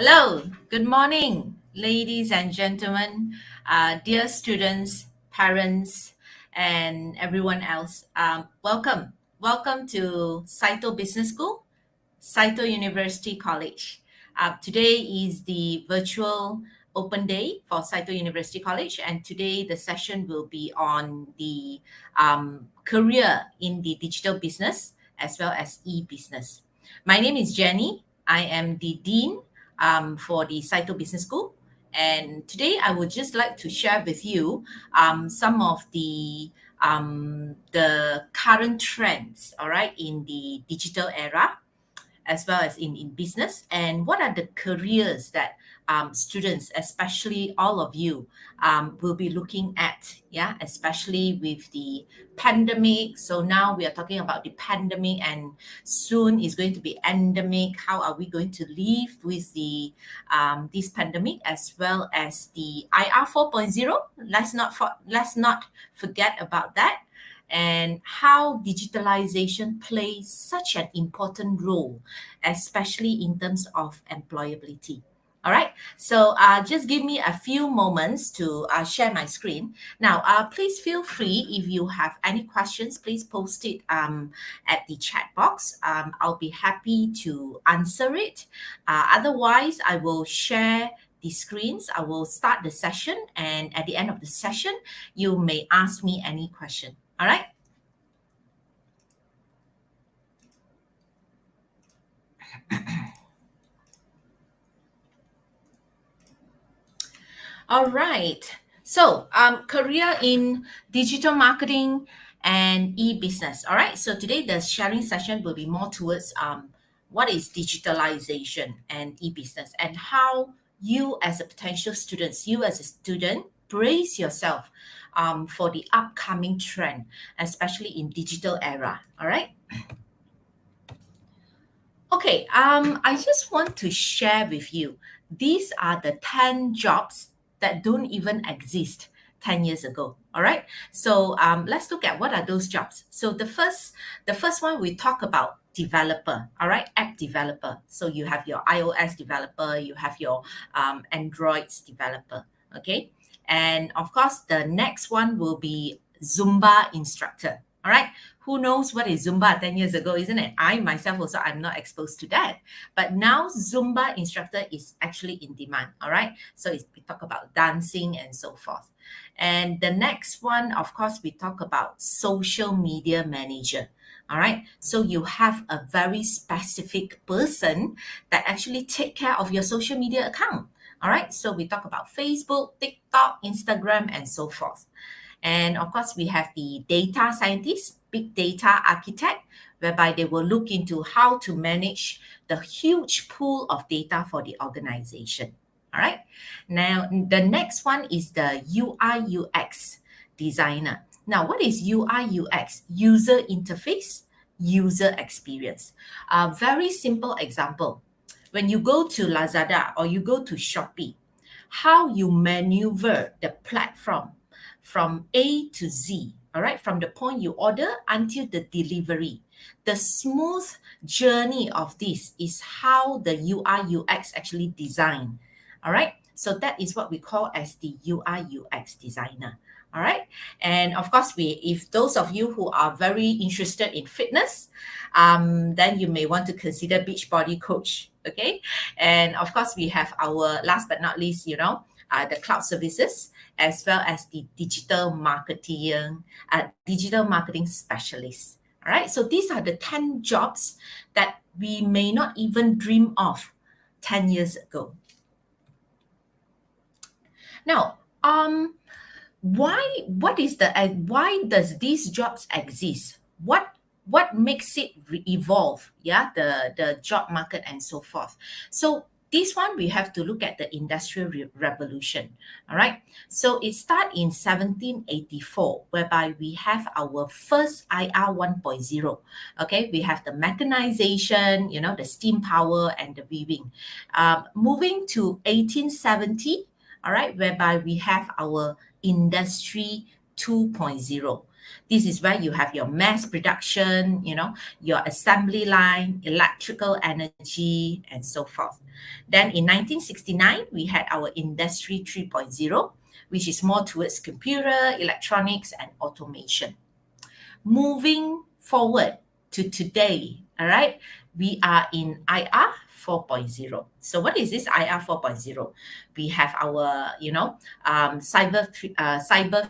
Hello, good morning, ladies and gentlemen, dear students, parents, and everyone else. Welcome. Welcome to Saito Business School, Saito University College. Today is the virtual open day for Saito University College, and today the session will be on the career in the digital business as well as e-business. My name is Jenny. I am the Dean for the Saito Business School. And today I would just like to share with you some of the current trends, all right, in the digital era as well as in business, and what are the careers that students, especially all of you, will be looking at, yeah, especially with the pandemic. So now we are talking about the pandemic, and soon is going to be endemic. How are we going to live with the this pandemic, as well as the IR 4.0? Let's not forget about that, and how digitalization plays such an important role, especially in terms of employability. All right, so just give me a few moments to share my screen. Now, please feel free if you have any questions, please post it at the chat box. I'll be happy to answer it. Otherwise, I will share the screens. I will start the session, and at the end of the session, you may ask me any question. All right. All right. So, career in digital marketing and e-business. All right. So today the sharing session will be more towards what is digitalization and e-business, and how you as a potential student, brace yourself for the upcoming trend, especially in digital era. All right. Okay, I just want to share with you. These are the 10 jobs that don't even exist 10 years ago. All right. So let's look at what are those jobs. So the first one we talk about developer. All right, app developer. So you have your iOS developer, you have your Androids developer. Okay. And of course, the next one will be Zumba instructor. All right. Who knows what is Zumba 10 years ago, isn't it? I myself also, I'm not exposed to that. But now Zumba instructor is actually in demand. All right. So we talk about dancing and so forth. And the next one, of course, we talk about social media manager. All right. So you have a very specific person that actually take care of your social media account. All right. So we talk about Facebook, TikTok, Instagram, and so forth. And of course, we have the data scientist, big data architect, whereby they will look into how to manage the huge pool of data for the organization. All right. Now, the next one is the UI UX designer. Now, what is UI UX? User interface, user experience. A very simple example. When you go to Lazada or you go to Shopee, how you maneuver the platform from A to Z, all right, from the point you order until the delivery. The smooth journey of this is how the UI UX actually design. All right. So that is what we call as the UI UX designer. All right. And of course, if those of you who are very interested in fitness, then you may want to consider Beachbody coach. Okay. And of course, we have our last but not least, the cloud services, as well as the digital marketing specialist. All right. So these are the 10 jobs that we may not even dream of 10 years ago. Now, why does these jobs exist? What makes it evolve? Yeah, the job market and so forth. So this one we have to look at the industrial revolution. All right. So it started in 1784, whereby we have our first IR 1.0. Okay, we have the mechanization, the steam power and the weaving. Moving to 1870, all right, whereby we have our industry 2.0. This is where you have your mass production, your assembly line, electrical energy, and so forth. Then in 1969, we had our Industry 3.0, which is more towards computer, electronics, and automation. Moving forward to today, all right, we are in IR 4.0. So what is this IR 4.0? We have our, cyber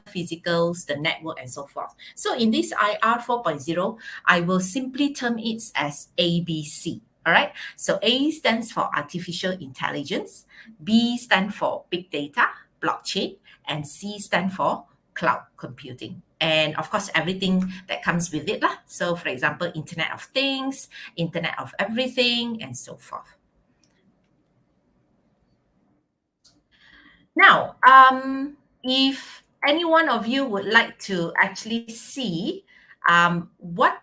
physicals, the network, and so forth. So in this IR 4.0, I will simply term it as ABC. All right. So A stands for artificial intelligence, B stands for big data, blockchain, and C stands for cloud computing. And of course, everything that comes with it. So, for example, Internet of Things, Internet of Everything, and so forth. Now, if any one of you would like to actually see what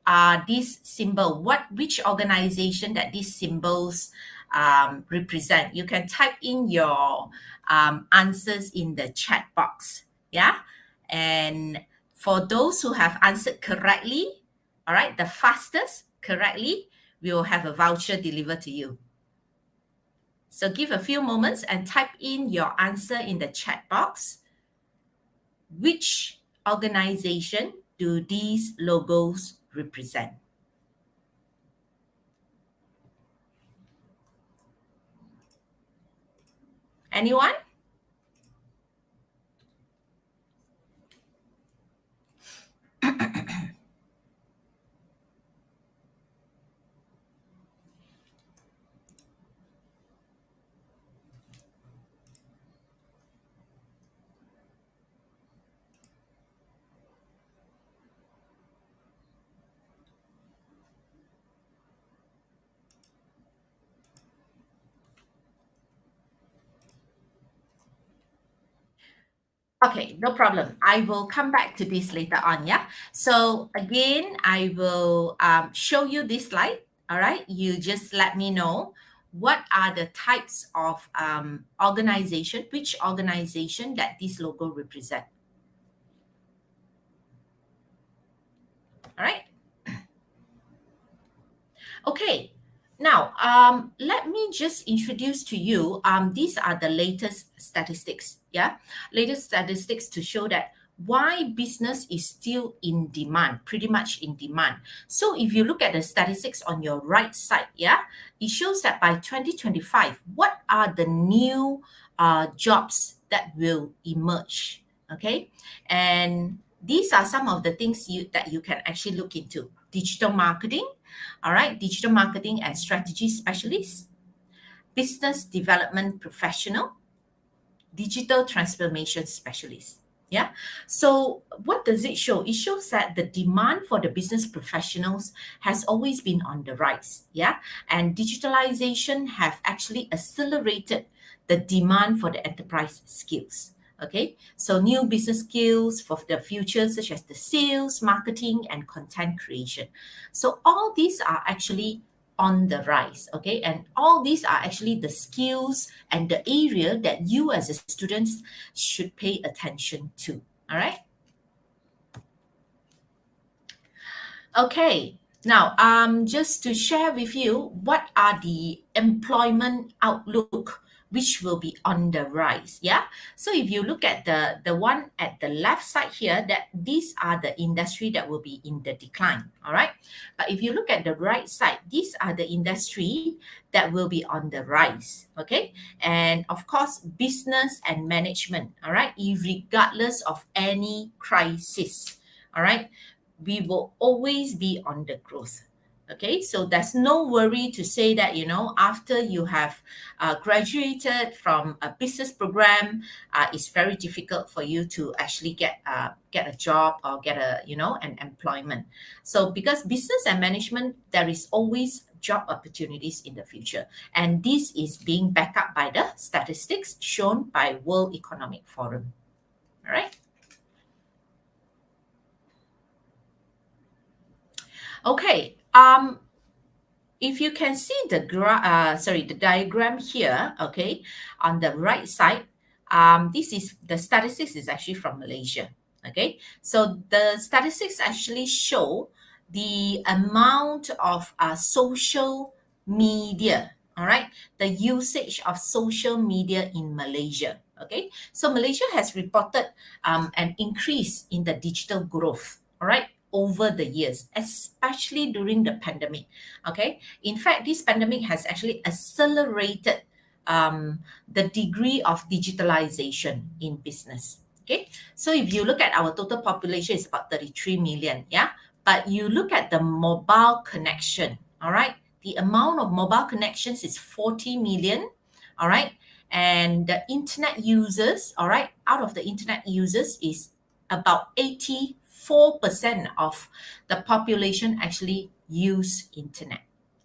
are these symbols, which organization that these symbols represent, you can type in your answers in the chat box. Yeah. And for those who have answered correctly, all right, the fastest correctly, we will have a voucher delivered to you. So give a few moments and type in your answer in the chat box. Which organization do these logos represent? Anyone? Okay, no problem. I will come back to this later on, yeah? So again, I will show you this slide, all right? You just let me know what are the types of organization, which organization that this logo represent, all right? Okay, now let me just introduce to you, these are the latest statistics, yeah? Latest statistics to show that why business is still in demand, pretty much in demand. So if you look at the statistics on your right side, yeah, it shows that by 2025, what are the new jobs that will emerge, okay? And these are some of the things that you can actually look into. Digital marketing, all right, digital marketing and strategy specialist, business development professional, digital transformation specialist. Yeah. So what does it show? It shows that the demand for the business professionals has always been on the rise. Yeah. And digitalization have actually accelerated the demand for the enterprise skills. Okay. So new business skills for the future, such as the sales, marketing, and content creation. So all these are actually on the rise, okay? And all these are actually the skills and the area that you as a student should pay attention to, all right? Okay, now just to share with you what are the employment outlook which will be on the rise. Yeah. So if you look at the one at the left side here, that these are the industry that will be in the decline. All right. But if you look at the right side, these are the industry that will be on the rise. Okay. And of course, business and management. All right. Regardless of any crisis. All right, we will always be on the growth. Okay, so there's no worry to say that, after you have graduated from a business program, it's very difficult for you to actually get a job or get an employment. So because business and management, there is always job opportunities in the future, and this is being backed up by the statistics shown by World Economic Forum. All right. Okay. If you can see the diagram here, okay, on the right side, this is the statistics is actually from Malaysia. Okay, so the statistics actually show the amount of social media, all right, the usage of social media in Malaysia. Okay, so Malaysia has reported an increase in the digital growth, all right, over the years, especially during the pandemic. Okay, in fact, this pandemic has actually accelerated the degree of digitalization in business. Okay, so if you look at our total population, it's about 33 million. Yeah, but you look at the mobile connection, all right, the amount of mobile connections is 40 million, all right, and the internet users, all right, out of the internet users is about 84% of the population actually use internet,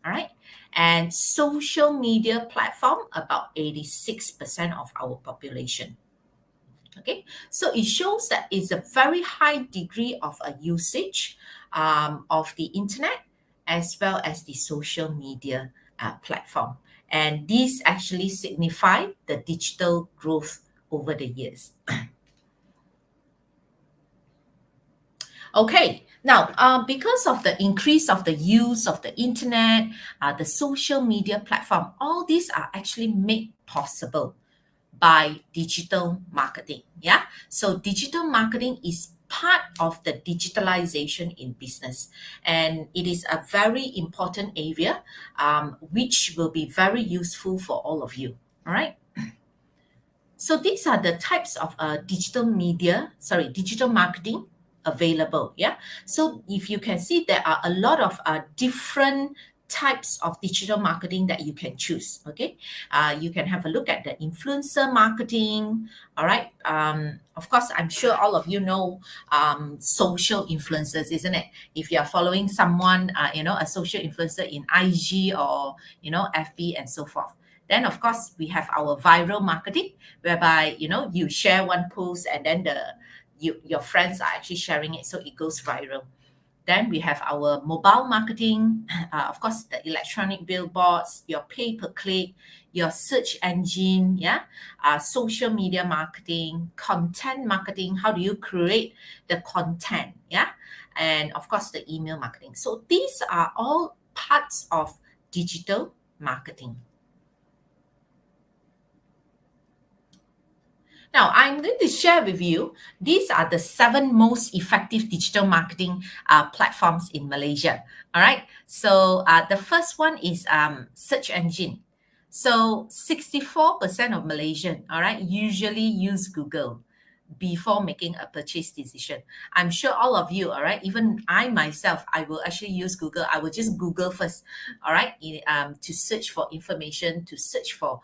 all right, and social media platform about 86% of our population. Okay, so it shows that it's a very high degree of a usage of the internet as well as the social media platform, and these actually signify the digital growth over the years. Okay, now because of the increase of the use of the internet, the social media platform, all these are actually made possible by digital marketing. Yeah. So digital marketing is part of the digitalization in business. And it is a very important area which will be very useful for all of you. All right. So these are the types of digital marketing available. Yeah. So if you can see, there are a lot of different types of digital marketing that you can choose. Okay. You can have a look at the influencer marketing. All right. Of course, I'm sure all of you know social influencers, isn't it? If you are following someone, a social influencer in IG or, FB and so forth. Then, of course, we have our viral marketing, whereby you share one post and then your friends are actually sharing it, so it goes viral. Then we have our mobile marketing, of course, the electronic billboards, your pay per click, your search engine, yeah, social media marketing, content marketing. How do you create the content, yeah, and of course the email marketing. So these are all parts of digital marketing. Now, I'm going to share with you, these are the 7 most effective digital marketing platforms in Malaysia. All right. So the first one is search engine. So 64% of Malaysian, all right, usually use Google before making a purchase decision. I'm sure all of you, all right, even I myself, I will actually use Google. I will just Google first, all right, to search for information, to search for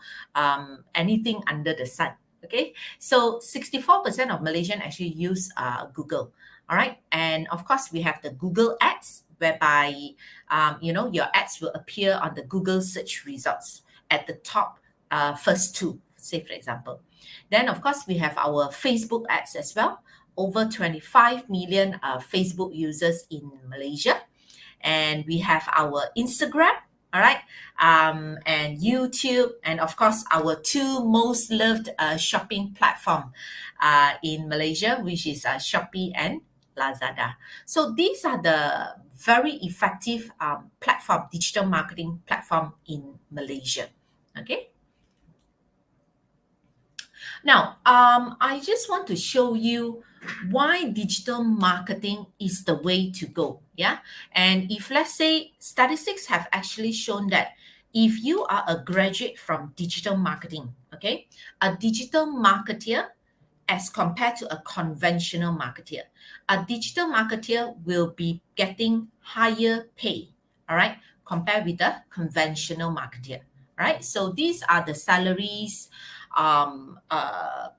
anything under the sun. Okay, so 64% of Malaysian actually use Google. All right, and of course we have the Google ads, whereby your ads will appear on the Google search results at the top first two, say for example. Then of course we have our Facebook ads as well. Over 25 million Facebook users in Malaysia, and we have our Instagram, all right, and YouTube, and of course our two most loved shopping platform in Malaysia, which is Shopee and Lazada. So these are the very effective digital marketing platform in Malaysia. Okay. Now, I just want to show you why digital marketing is the way to go. Yeah. And if, let's say, statistics have actually shown that if you are a graduate from digital marketing, okay, a digital marketeer as compared to a conventional marketeer, a digital marketeer will be getting higher pay, all right, compared with the conventional marketeer, right? So these are the salaries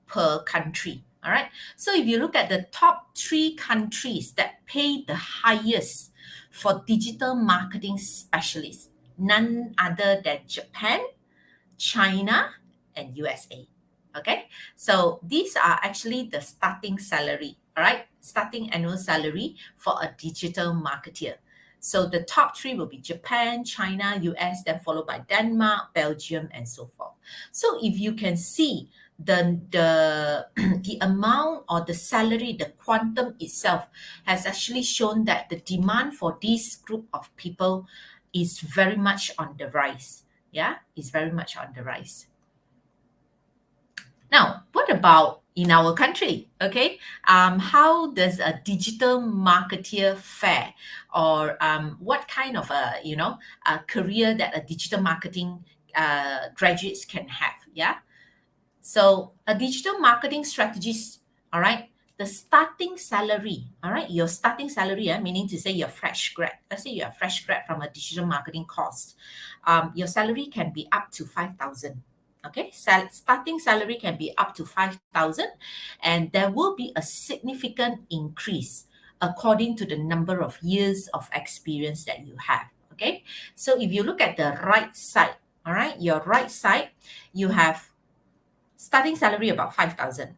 per country. All right. So if you look at the top 3 countries that pay the highest for digital marketing specialists, none other than Japan, China, and USA. Okay. So these are actually the starting salary. All right. Starting annual salary for a digital marketeer. So the top 3 will be Japan, China, US, then followed by Denmark, Belgium, and so forth. So if you can see, the the amount or the salary, the quantum itself has actually shown that the demand for this group of people is very much on the rise. Yeah, is very much on the rise. Now, what about in our country? Okay, how does a digital marketeer fare, or what kind of a career that a digital marketing graduates can have? Yeah, so a digital marketing strategist, all right, the starting salary, all right, your starting salary, meaning to say you're fresh grad. Let's say you're a fresh grad from a digital marketing course. Your salary can be up to 5,000. Okay, starting salary can be up to 5,000, and there will be a significant increase according to the number of years of experience that you have. Okay, so if you look at the right side, all right, your right side, you have starting salary about 5,000.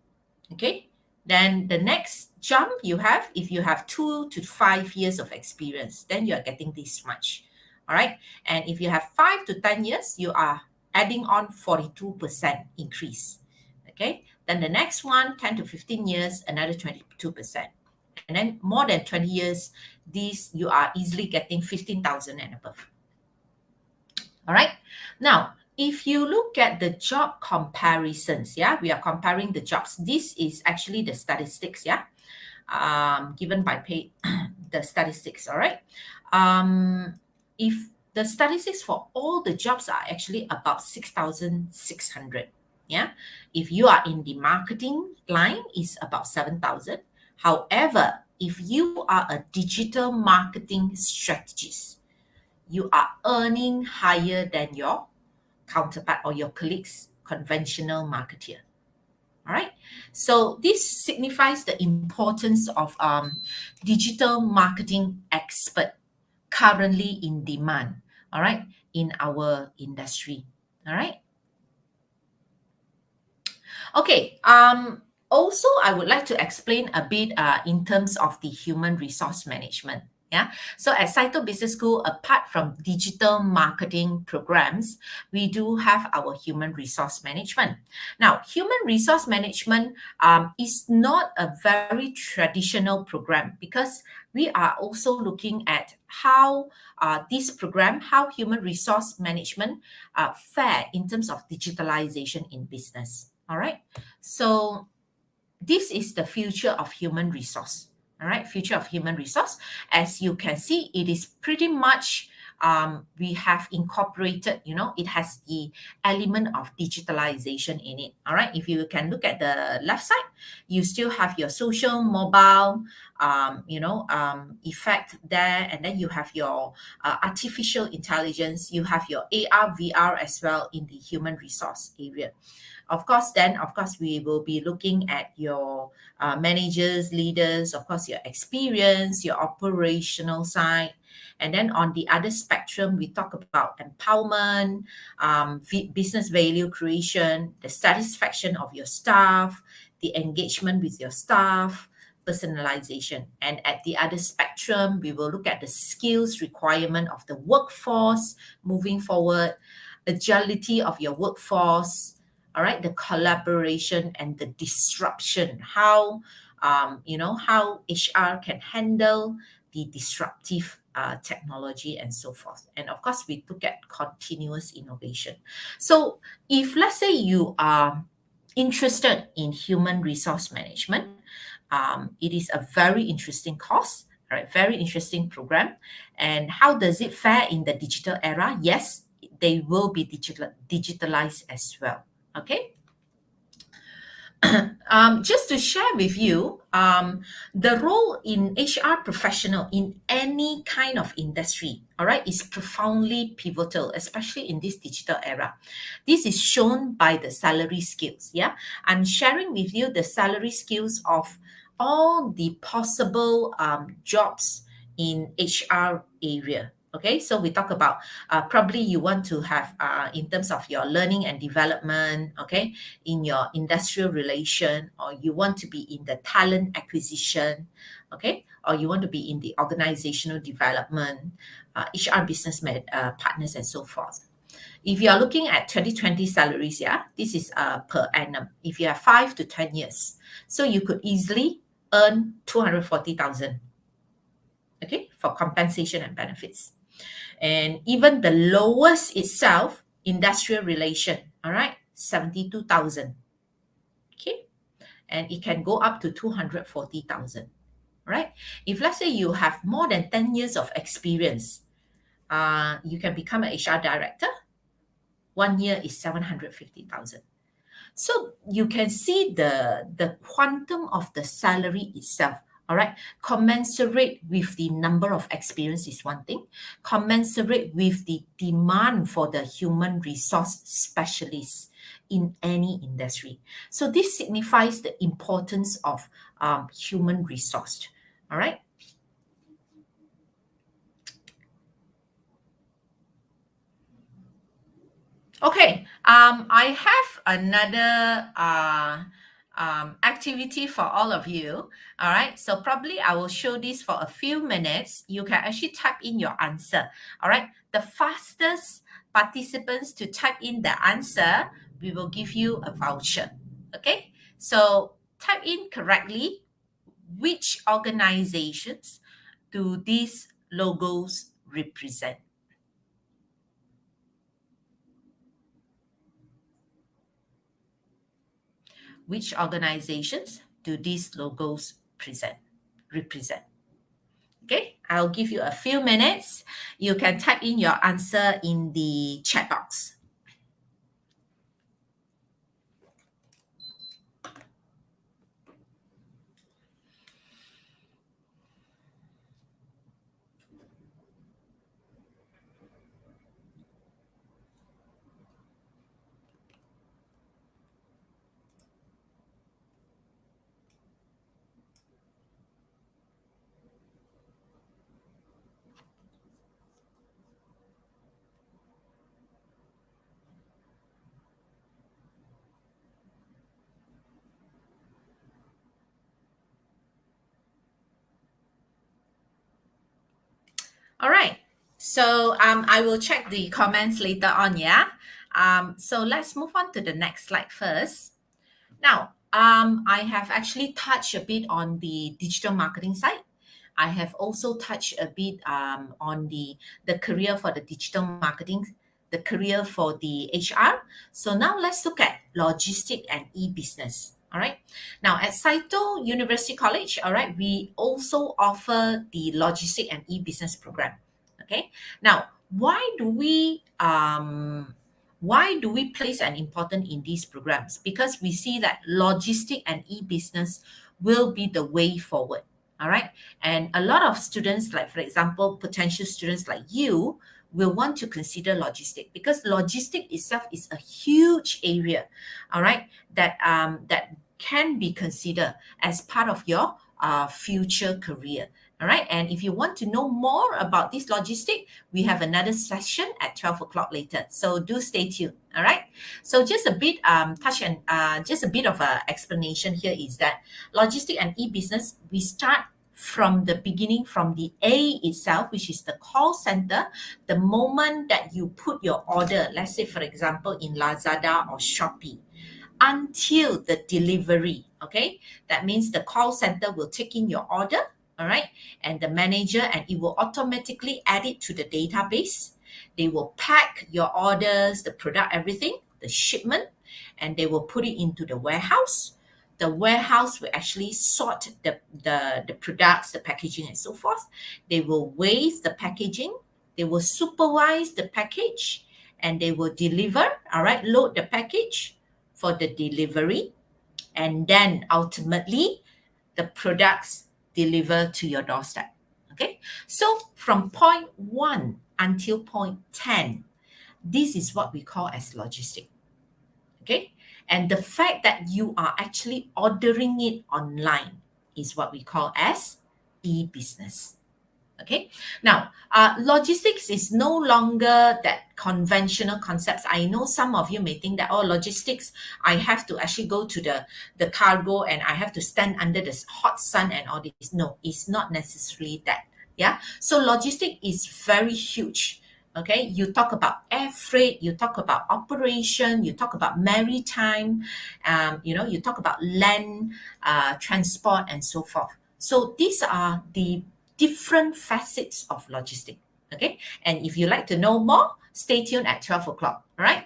Okay. Then the next jump you have, if you have 2 to 5 years of experience, then you are getting this much. All right. And if you have 5 to 10 years, you are adding on 42% increase. Okay. Then the next one, 10 to 15 years, another 22%. And then more than 20 years, these you are easily getting 15,000 and above. All right. Now, if you look at the job comparisons, yeah, we are comparing the jobs. This is actually the statistics, yeah, given by pay, the statistics. All right. If the statistics for all the jobs are actually about 6,600. Yeah. If you are in the marketing line, is about 7,000. However, if you are a digital marketing strategist, you are earning higher than your counterpart or your colleagues, conventional marketeer. All right. So this signifies the importance of digital marketing expert currently in demand. All right, in our industry. All right. Okay. Also, I would like to explain a bit in terms of the human resource management. Yeah. So at Saito Business School, apart from digital marketing programs, we do have our human resource management. Now, human resource management is not a very traditional program, because we are also looking at how this program, how human resource management fare in terms of digitalization in business. All right. So this is the future of human resource. All right, future of human resource. As you can see, it is pretty much we have incorporated, it has the element of digitalization in it. All right, if you can look at the left side, you still have your social mobile effect there, and then you have your artificial intelligence, you have your AR VR as well in the human resource area. Of course, then, of course, we will be looking at your managers, leaders, of course, your experience, your operational side. And then on the other spectrum, we talk about empowerment, business value creation, the satisfaction of your staff, the engagement with your staff, personalization. And at the other spectrum, we will look at the skills requirement of the workforce moving forward, agility of your workforce, all right, the collaboration and the disruption, how how HR can handle the disruptive technology and so forth. And of course, we look at continuous innovation. So if, let's say, you are interested in human resource management, it is a very interesting course. All right, very interesting program. And how does it fare in the digital era? Yes, they will be digitalized as well. Okay. Just to share with you, the role in HR professional in any kind of industry, all right, is profoundly pivotal, especially in this digital era. This is shown by the salary scales. Yeah, I'm sharing with you the salary scales of all the possible jobs in HR area. Okay, so we talk about probably you want to have in terms of your learning and development, okay, in your industrial relation, or you want to be in the talent acquisition, okay, or you want to be in the organizational development, HR business partners, and so forth. If you are looking at 2020 salaries, yeah, this is per annum. If you have 5 to 10 years, so you could easily earn 240,000, okay, for compensation and benefits. And even the lowest itself, industrial relation, all right, 72,000, okay, and it can go up to 240,000, right? If let's say you have more than 10 years of experience, you can become an HR director. 1 year is 750,000. So you can see the quantum of the salary itself. All right, commensurate with the number of experience is one thing, commensurate with the demand for the human resource specialists in any industry. So this signifies the importance of human resource. All right. Okay, I have another activity for all of you. All right, so probably I will show this for a few minutes. You can actually type in your answer. All right, the fastest participants to type in the answer, we will give you a voucher. Okay, so type in correctly which organizations do these logos represent. Which organizations do these logos represent? Okay, I'll give you a few minutes. You can type in your answer in the chat box. All right. So I will check the comments later on, yeah? So let's move on to the next slide first. Now, I have actually touched a bit on the digital marketing side. I have also touched a bit on the career for the digital marketing, the career for the HR. So now let's look at logistic and e-business. All right. Now at Saito University College, all right, we also offer the logistic and e-business program. Okay. Now, why do we place an importance in these programs? Because we see that logistic and e-business will be the way forward. All right. And a lot of students, like for example, potential students like you, will want to consider logistic because logistic itself is a huge area, all right, that can be considered as part of your future career. All right. And if you want to know more about this logistic, we have another session at 12 o'clock later. So do stay tuned. All right. So just a bit just a bit of a explanation here is that logistic and e-business, we start from the beginning, from the A itself, which is the call center. The moment that you put your order, let's say for example in Lazada or Shopee, until the delivery. Okay, that means the call center will take in your order, all right, and the manager, and it will automatically add it to the database. They will pack your orders, the product, everything, the shipment, and they will put it into the warehouse. The warehouse will actually sort the products, the packaging, and so forth. They will weigh the packaging, they will supervise the package, and they will deliver, all right, load the package for the delivery, and then ultimately the products deliver to your doorstep. Okay, so from point 1 until point 10, this is what we call as logistic. Okay, and the fact that you are actually ordering it online is what we call as e-business. Okay, now logistics is no longer that conventional concepts. I know some of you may think that, oh, logistics, I have to actually go to the cargo and I have to stand under the hot sun and all this. No, it's not necessarily that. Yeah, so logistic is very huge. Okay, you talk about air freight, you talk about operation, you talk about maritime, you talk about land transport and so forth. So these are the different facets of logistics. Okay, and if you like to know more, stay tuned at 12 o'clock. All right.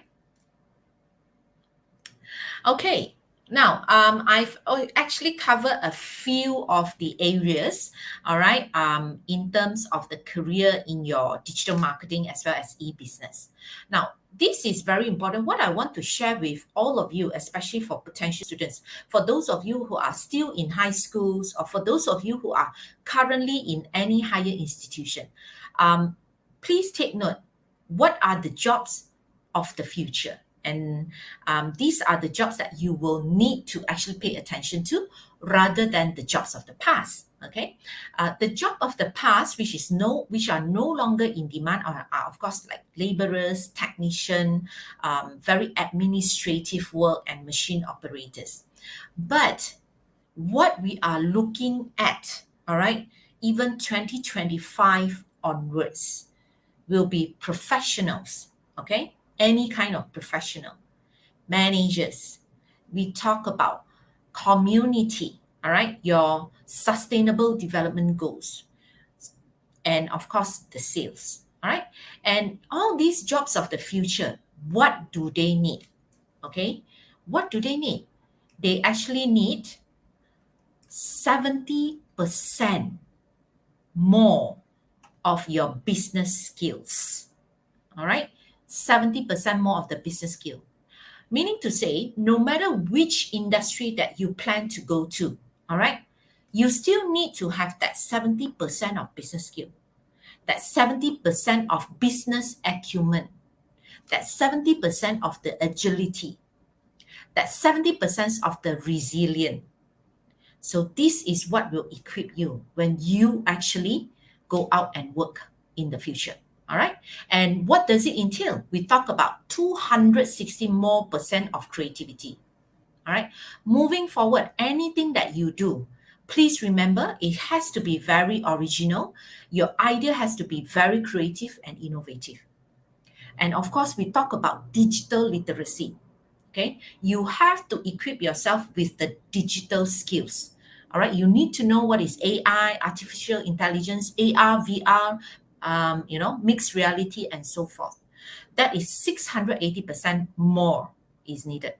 Okay, now I've actually covered a few of the areas, all right, in terms of the career in your digital marketing as well as e-business. Now, this is very important. What I want to share with all of you, especially for potential students, for those of you who are still in high schools, or for those of you who are currently in any higher institution, um, please take note. What are the jobs of the future? And these are the jobs that you will need to actually pay attention to rather than the jobs of the past. Okay, the job of the past, which are no longer in demand, are of course like laborers, technician, very administrative work, and machine operators. But what we are looking at, all right, even 2025 onwards, will be professionals. Okay, any kind of professional, managers. We talk about community, all right, your sustainable development goals, and of course, the sales, all right. And all these jobs of the future, what do they need? Okay, what do they need? They actually need 70% more of your business skills, all right. 70% more of the business skill. Meaning to say, no matter which industry that you plan to go to, all right, you still need to have that 70% of business skill, that 70% of business acumen, that 70% of the agility, that 70% of the resilience. So this is what will equip you when you actually go out and work in the future. All right. And what does it entail? We talk about 260 more percent of creativity. All right. Moving forward, anything that you do, please remember it has to be very original. Your idea has to be very creative and innovative. And of course, we talk about digital literacy. Okay. You have to equip yourself with the digital skills. All right. You need to know what is AI, artificial intelligence, AR, VR, mixed reality, and so forth. That is 680% more is needed.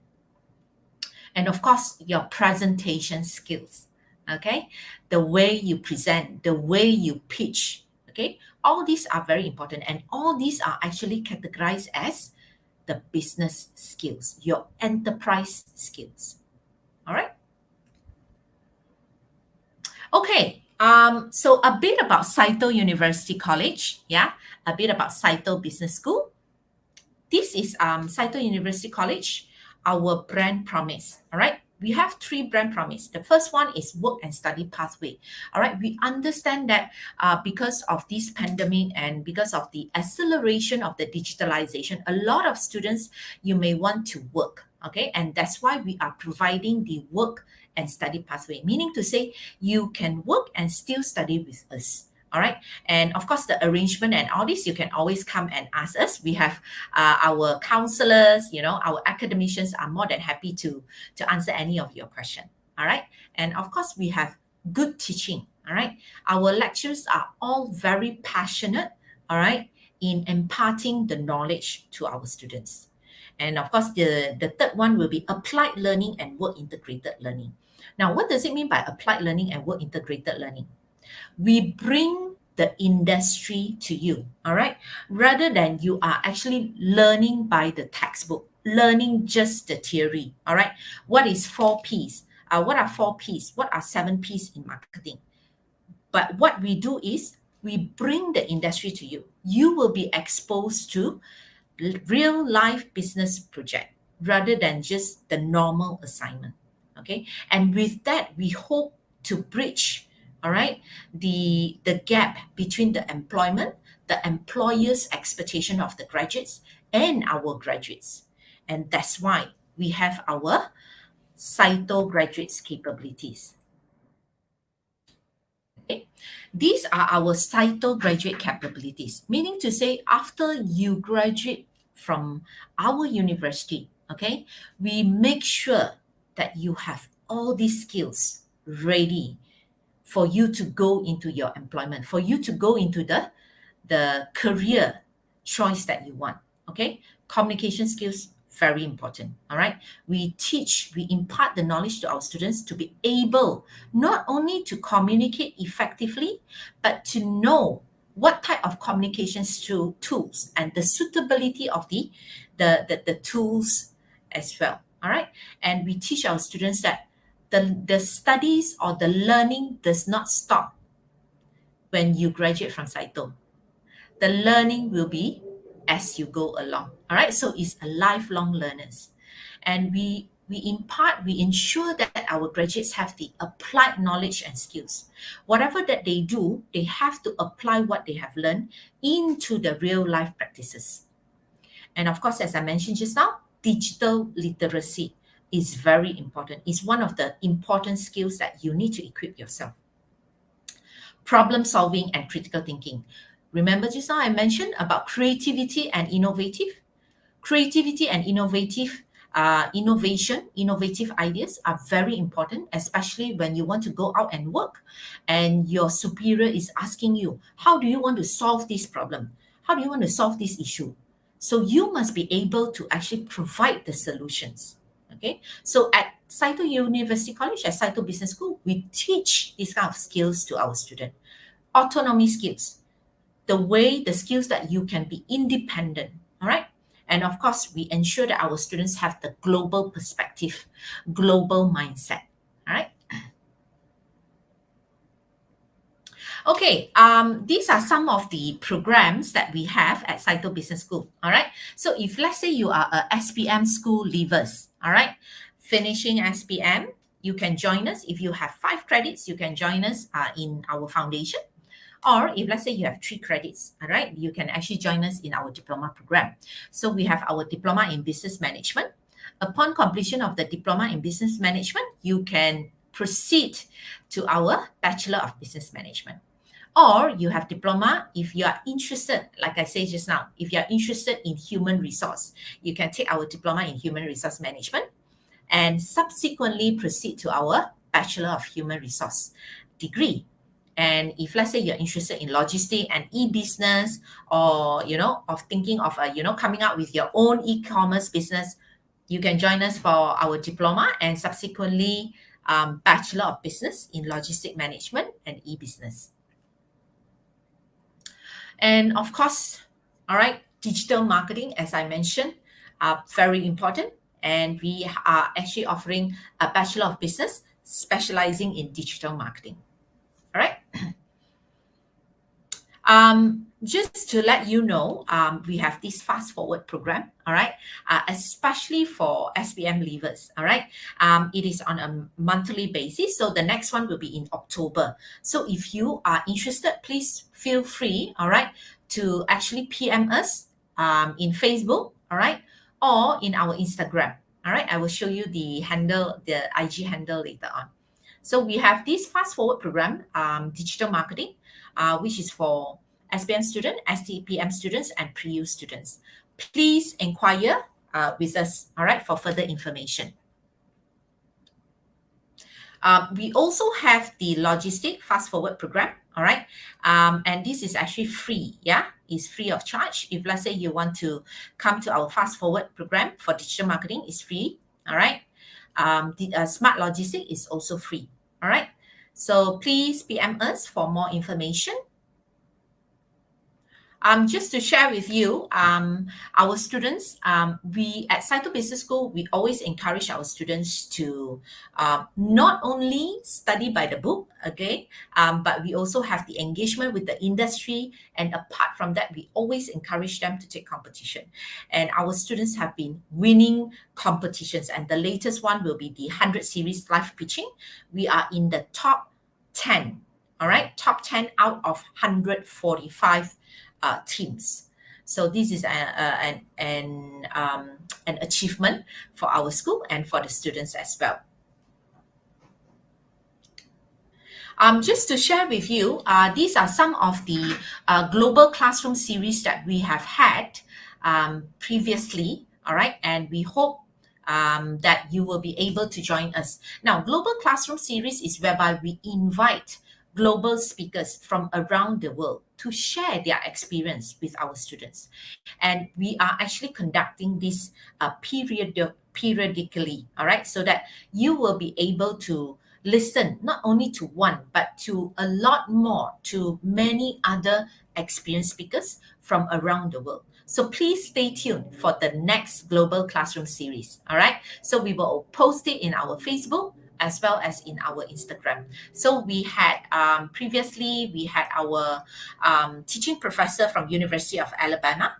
And of course, your presentation skills. Okay. The way you present, the way you pitch. Okay. All these are very important. And all these are actually categorized as the business skills, your enterprise skills. All right. Okay. So a bit about Saito University College. Yeah. A bit about Saito Business School. This is Saito University College, our brand promise. All right. We have three brand promise. The first one is work and study pathway. All right. We understand that because of this pandemic and because of the acceleration of the digitalization, a lot of students, you may want to work. Okay. And that's why we are providing the work and study pathway, meaning to say you can work and still study with us. All right. And of course, the arrangement and all this, you can always come and ask us. We have our counselors, our academicians are more than happy to answer any of your question. All right. And of course, we have good teaching. All right. Our lectures are all very passionate. All right. In imparting the knowledge to our students. And of course, the third one will be applied learning and work integrated learning. Now, what does it mean by applied learning and work integrated learning? We bring the industry to you, all right, rather than you are actually learning by the textbook, learning just the theory. All right, what is 4 P's? What are 4 P's? What are 7 P's in marketing? But what we do is we bring the industry to you. You will be exposed to real life business project rather than just the normal assignment. Okay, and with that, we hope to bridge, all right, the gap between the employment, the employer's expectation of the graduates, and our graduates. And that's why we have our Saito graduates capabilities. Okay. These are our Saito graduate capabilities, meaning to say after you graduate from our university, okay, we make sure that you have all these skills ready for you to go into your employment, for you to go into the career choice that you want. Okay, communication skills very important. All right, we impart the knowledge to our students to be able not only to communicate effectively, but to know what type of tools and the suitability of the tools as well. All right, and we teach our students that the studies or the learning does not stop when you graduate from Saito. The learning will be as you go along. All right, so it's a lifelong learners, and we ensure that our graduates have the applied knowledge and skills. Whatever that they do, they have to apply what they have learned into the real life practices. And of course, as I mentioned just now, digital literacy is very important. It's one of the important skills that you need to equip yourself. Problem solving and critical thinking. Remember just now I mentioned about creativity and innovative? Creativity and innovative ideas are very important, especially when you want to go out and work and your superior is asking you, how do you want to solve this problem? How do you want to solve this issue? So you must be able to actually provide the solutions. Okay. So at Saito University College, at Saito Business School, we teach these kind of skills to our student. Autonomy skills, the skills that you can be independent. All right. And of course, we ensure that our students have the global perspective, global mindset. All right. Okay, these are some of the programs that we have at Saito Business School. All right. So if let's say you are a SPM school leavers, all right, finishing SPM, you can join us. If you have 5 credits, you can join us in our foundation. Or if let's say you have 3 credits, all right, you can actually join us in our diploma program. So we have our diploma in business management. Upon completion of the diploma in business management, you can proceed to our bachelor of business management. Or you have diploma if you are interested, like I said just now, if you are interested in human resource, you can take our diploma in human resource management and subsequently proceed to our bachelor of human resource degree. And if let's say you're interested in logistics and e-business, or of thinking of coming out with your own e-commerce business, you can join us for our diploma and subsequently bachelor of business in logistic management and e-business. And of course, all right, digital marketing, as I mentioned, are very important. And we are actually offering a Bachelor of Business specializing in digital marketing. All right. Just to let you know, we have this fast forward program, all right, especially for SPM leavers, all right. It is on a monthly basis, so the next one will be in October. So if you are interested, please feel free, all right, to actually PM us in Facebook, all right, or in our Instagram, all right. I will show you the IG handle later on. So we have this fast forward program, digital marketing, which is for SPM students, STPM students, and pre-U students. Please inquire with us, all right, for further information. We also have the logistic fast forward program, all right, and this is actually free. Yeah, it's free of charge. If let's say you want to come to our fast forward program for digital marketing, it's free. All right. The smart logistic is also free. All right. So please PM us for more information. Just to share with you, our students, we at Saito Business School, we always encourage our students to not only study by the book, okay, but we also have the engagement with the industry. And apart from that, we always encourage them to take competition. And our students have been winning competitions. And the latest one will be the 100 series live pitching. We are in the top 10, all right, top 10 out of 145 teams. So this is an achievement for our school and for the students as well. Just to share with you, these are some of the global classroom series that we have had previously. All right, and we hope that you will be able to join us. Now, global classroom series is whereby we invite global speakers from around the world to share their experience with our students, and we are actually conducting this periodically. All right, so that you will be able to listen not only to one but to a lot more, to many other experienced speakers from around the world. So please stay tuned for the next global classroom series. All right, so we will post it in our Facebook as well as in our Instagram. So we had previously we had our teaching professor from University of Alabama.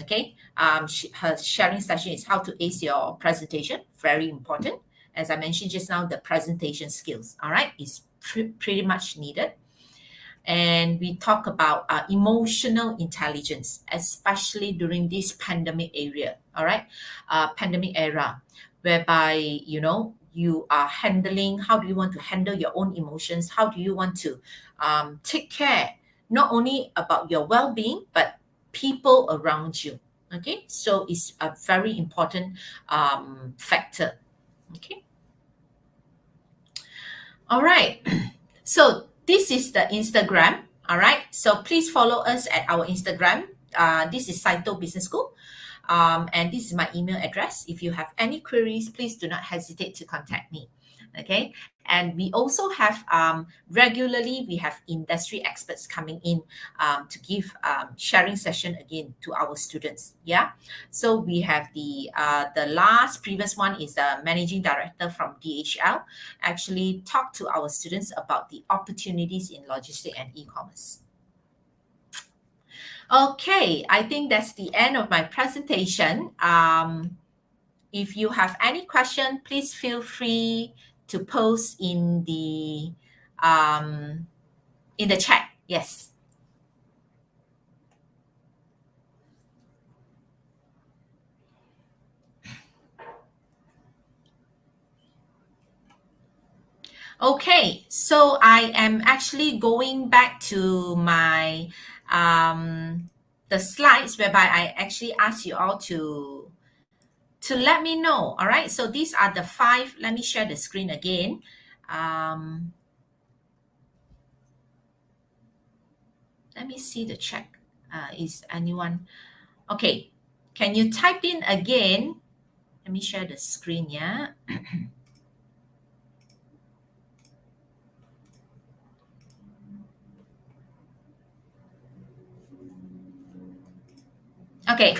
Okay, her sharing session is how to ace your presentation. Very important. As I mentioned just now, the presentation skills, all right, is pretty much needed. And we talk about emotional intelligence, especially during this pandemic area, all right, pandemic era, whereby you are handling, how do you want to handle your own emotions, how do you want to take care not only about your well-being but people around you. Okay, so it's a very important factor. Okay, all right. So this is the Instagram. All right. So please follow us at our Instagram. This is Saito Business School. And this is my email address. If you have any queries, please do not hesitate to contact me. Okay. And we also have regularly, we have industry experts coming in to give sharing session again to our students. Yeah. So we have the last previous one is the managing director from DHL, actually talk to our students about the opportunities in logistics and e-commerce. Okay, I think that's the end of my presentation. If you have any question, please feel free to post in the chat. Yes. Okay, so I am actually going back to my the slides whereby I actually ask you all to let me know. All right, so these are the five. Let me share the screen again. Um, let me see the check. Is anyone okay? Can you type in again? Let me share the screen. Yeah. Okay.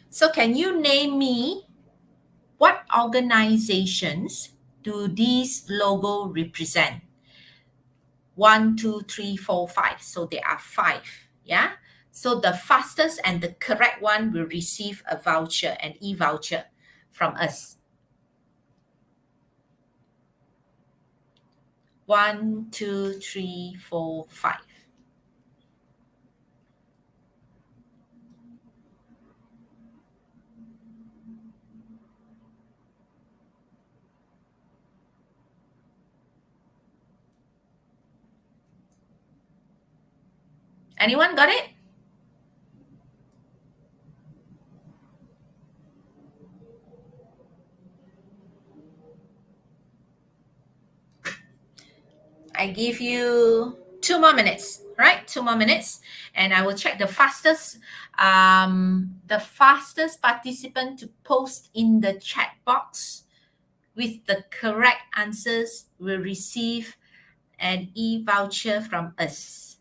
So can you name me what organizations do these logo represent? One, two, three, four, five. So there are five. Yeah. So the fastest and the correct one will receive a voucher, an e-voucher from us. One, two, three, four, five. Anyone got it? I give you 2 more minutes, right? 2 more minutes, and I will check the fastest participant to post in the chat box with the correct answers will receive an e-voucher from us.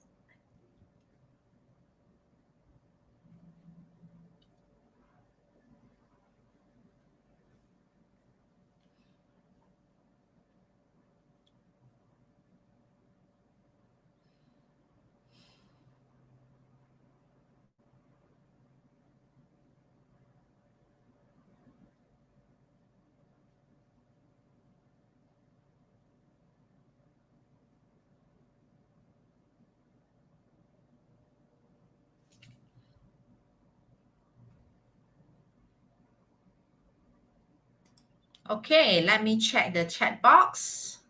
Okay, let me check the chat box.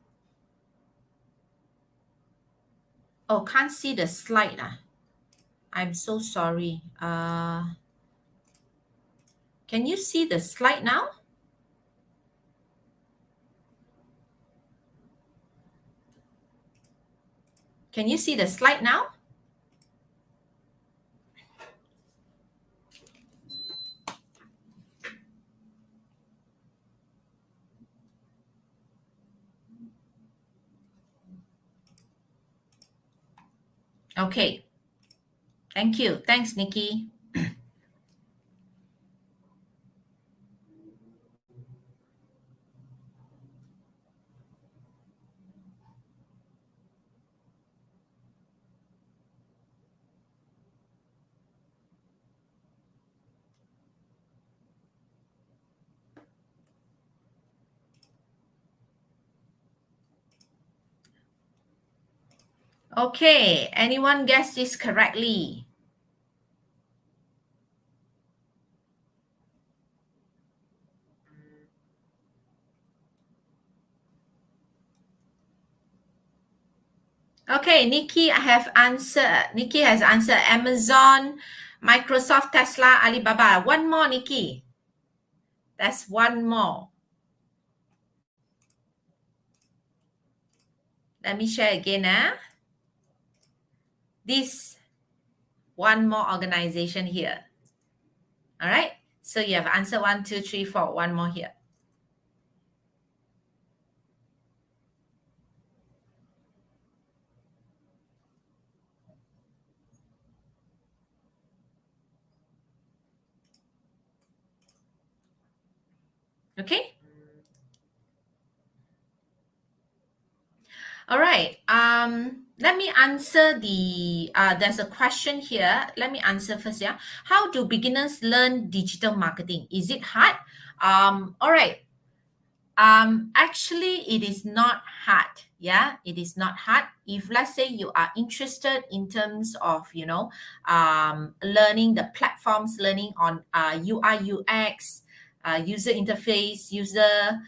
Oh, can't see the slide. I'm so sorry. Can you see the slide now? Can you see the slide now? Okay. Thank you. Thanks, Nikki. Okay. Anyone guess this correctly? Okay, Nikki, I have answered. Nikki has answered Amazon, Microsoft, Tesla, Alibaba. One more, Nikki. That's one more. Let me share again. This one more organization here. All right. So you have answered 1, 2, 3, 4. One more here. Okay. All right. Let me answer there's a question here. Let me answer first. Yeah. How do beginners learn digital marketing? Is it hard? All right. Actually, it is not hard. Yeah, it is not hard. If let's say you are interested in terms of, learning the platforms, learning on UI, UX, user interface, user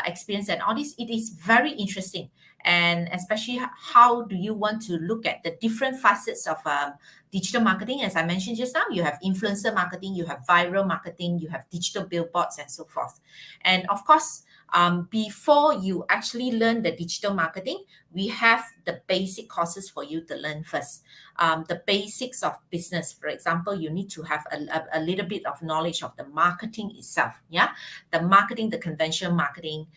experience, and all this, it is very interesting. And especially how do you want to look at the different facets of digital marketing? As I mentioned just now, you have influencer marketing, you have viral marketing, you have digital billboards, and so forth. And of course, before you actually learn the digital marketing, we have the basic courses for you to learn first. The basics of business, for example, you need to have a little bit of knowledge of the marketing itself. Yeah, the marketing, the conventional marketing.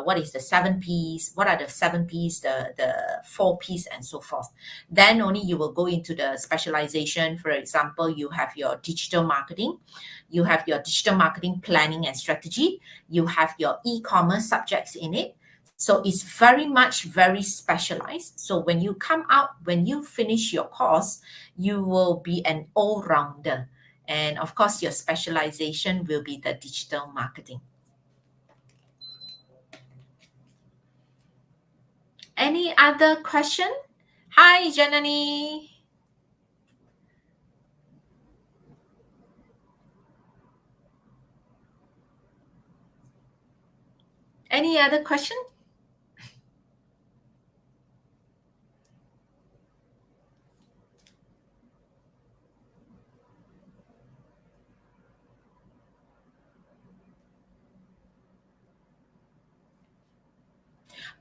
What is the 7 P's? What are the 7 P's? The 4 P's, and so forth. Then only you will go into the specialization. For example, you have your digital marketing, you have your digital marketing planning and strategy, you have your e-commerce subjects in it. So it's very much very specialized. So when you come out, when you finish your course, you will be an all-rounder. And of course, your specialization will be the digital marketing. Any other question? Hi, Janani. Any other question?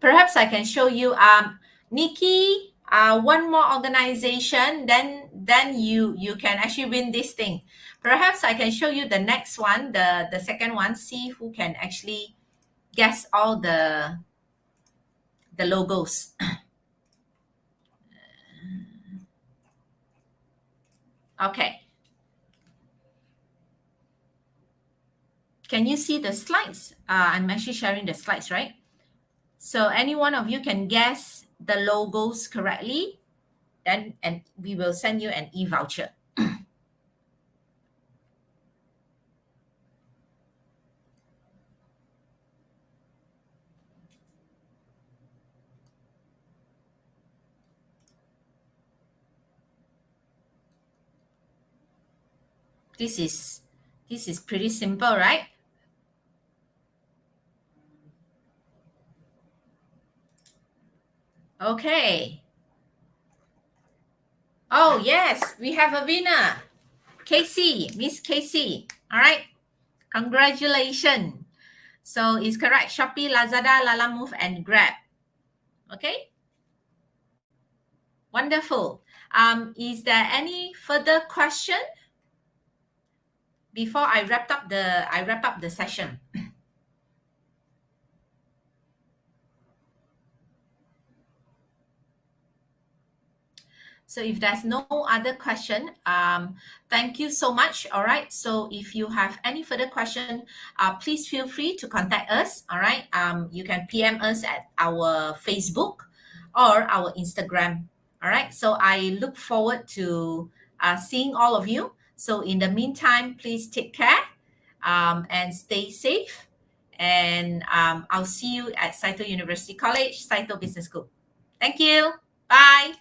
Perhaps I can show you, Nikki, one more organization, then you can actually win this thing. Perhaps I can show you the next one, the second one, see who can actually guess all the logos. Okay. Can you see the slides? I'm actually sharing the slides, right? So any one of you can guess the logos correctly, then and we will send you an e-voucher. This is pretty simple, right? Okay. Oh, yes, we have a winner. Casey, Miss Casey. All right. Congratulations. So it's correct. Shopee, Lazada, Lalamove, and Grab. Okay. Wonderful. Is there any further question before I wrap up the session? So if there's no other question, thank you so much. All right. So if you have any further question, please feel free to contact us. All right. You can PM us at our Facebook or our Instagram. All right. So I look forward to seeing all of you. So in the meantime, please take care and stay safe. And I'll see you at Saito University College, Saito Business School. Thank you. Bye.